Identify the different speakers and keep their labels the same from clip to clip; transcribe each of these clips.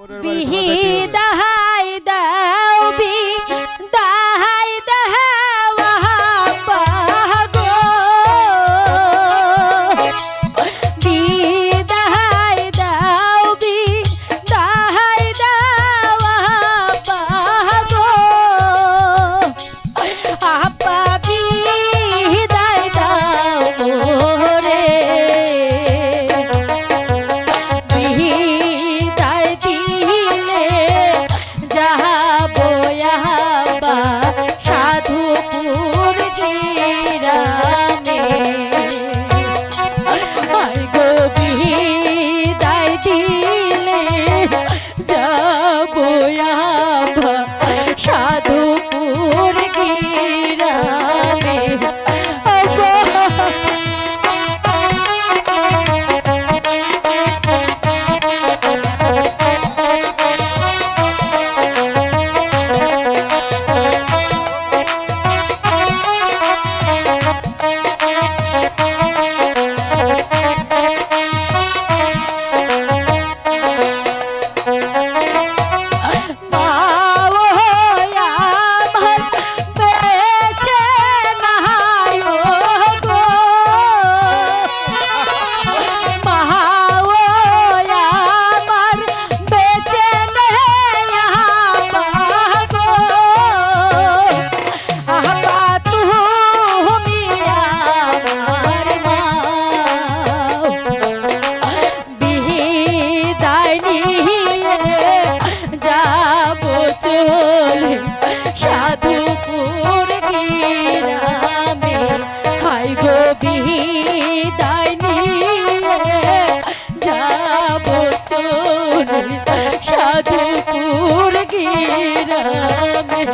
Speaker 1: বিদায় দাও বিদায় দাও আপা গো, বিদায় দাও বিদায় দাও আপা গো, আপা বিদায় দাও মোরে, বিদায় দিলে যাবো আপা সাধুপুর গ্রামে, আয় গো বিদায় দিলে যাবো আপা সাধুপুর গ্রামে। সাধুপুর গ্রামে, হাই গো বিদায় নিয়ে যাবো চলে সাধুপুর গ্রামে।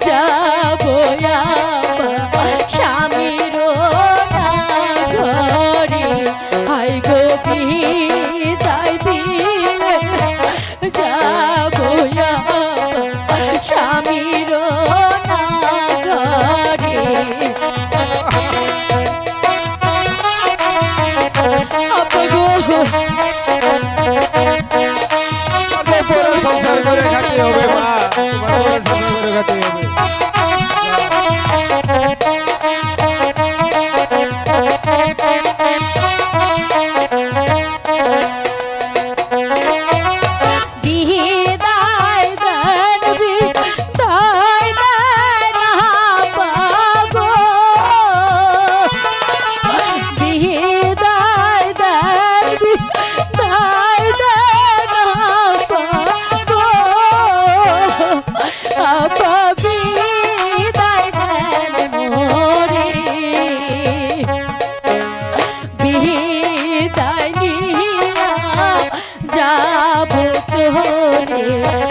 Speaker 1: যাবো আপা স্বামীর না ঘরে, হাই গো বিদায় দিলে যাবো আপা স্বামীর না ঘরে। আপা গো
Speaker 2: সংসার করে খাটি হবে মা, তোমার সংসার করে খাটি হবে।
Speaker 1: বিদায় দেন বিদায় দেন আপা গো, বিদায় দেন বিদায় দেন আপা গো, আপা বিদায় দেন মোরে, বিদায় নিয়া যাবো চলে